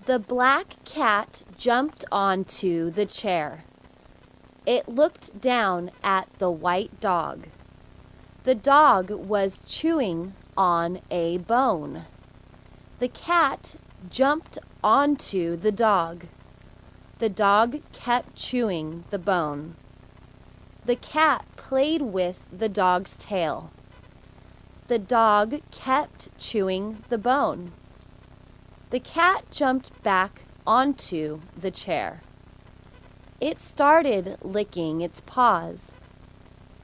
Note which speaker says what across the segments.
Speaker 1: The black cat jumped onto the chair. It looked down at the white dog. The dog was chewing on a bone. The cat jumped onto the dog. The dog kept chewing the bone. The cat played with the dog's tail. The dog kept chewing the bone. The cat jumped back onto the chair. It started licking its paws.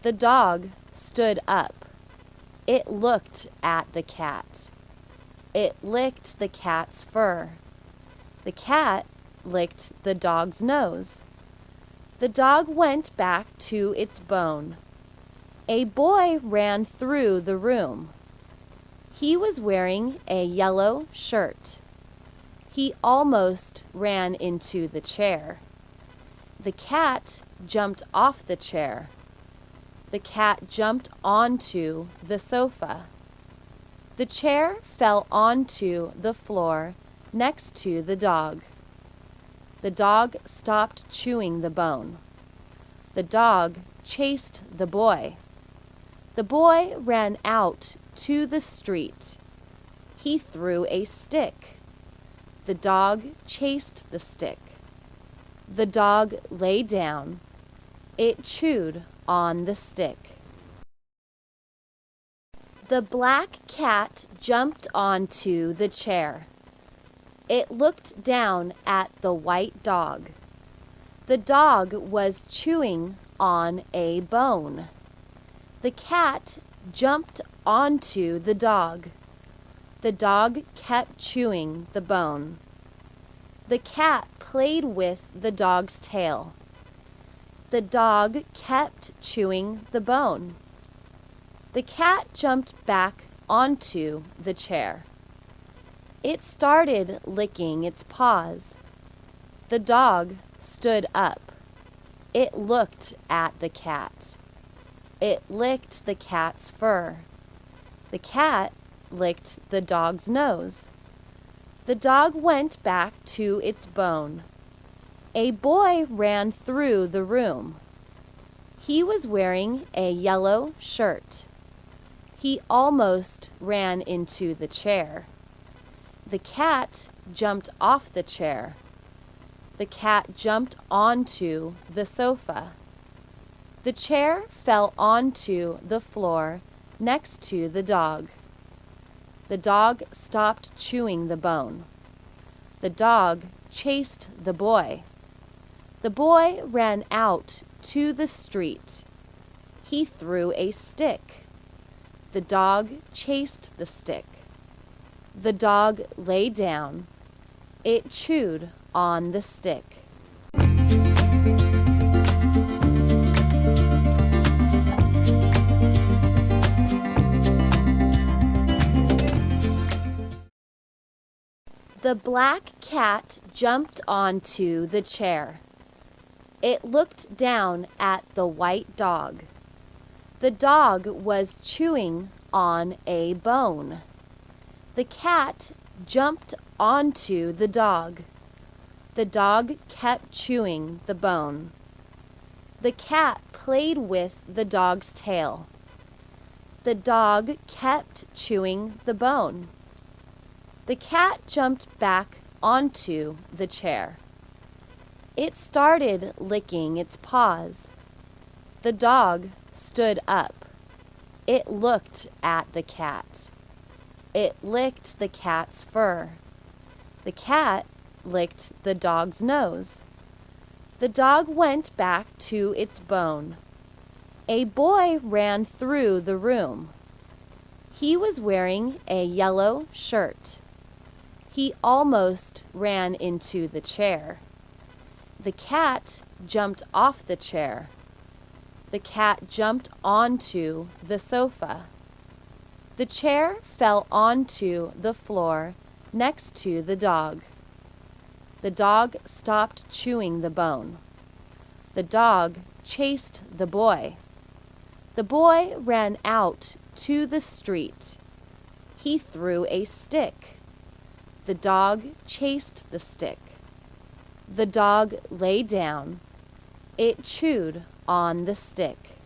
Speaker 1: The dog stood up. It looked at the cat. It licked the cat's fur. The cat licked the dog's nose. The dog went back to its bone. A boy ran through the room. He was wearing a yellow shirt. He almost ran into the chair. The cat jumped off the chair. The cat jumped onto the sofa. The chair fell onto the floor next to the dog. The dog stopped chewing the bone. The dog chased the boy. The boy ran out to the street. He threw a stick. The dog chased the stick. The dog lay down. It chewed on the stick. The black cat jumped onto the chair. It looked down at the white dog. The dog was chewing on a bone. The cat jumped onto the dog. The dog kept chewing the bone. The cat played with the dog's tail. The dog kept chewing the bone. The cat jumped back onto the chair. It started licking its paws. The dog stood up. It looked at the cat. It licked the cat's fur. The cat licked the dog's nose. The dog went back to its bone. A boy ran through the room. He was wearing a yellow shirt. He almost ran into the chair. The cat jumped off the chair. The cat jumped onto the sofa. The chair fell onto the floor next to the dog. The dog stopped chewing the bone. The dog chased the boy. The boy ran out to the street. He threw a stick. The dog chased the stick. The dog lay down. It chewed on the stick. The black cat jumped onto the chair. It looked down at the white dog. The dog was chewing on a bone. The cat jumped onto the dog. The dog kept chewing the bone. The cat played with the dog's tail. The dog kept chewing the bone. The cat jumped back onto the chair. It started licking its paws. The dog stood up. It looked at the cat. It licked the cat's fur. The cat licked the dog's nose. The dog went back to its bone. A boy ran through the room. He was wearing a yellow shirt. He almost ran into the chair. The cat jumped off the chair. The cat jumped onto the sofa. The chair fell onto the floor next to the dog. The dog stopped chewing the bone. The dog chased the boy. The boy ran out to the street. He threw a stick. The dog chased the stick. The dog lay down. It chewed on the stick.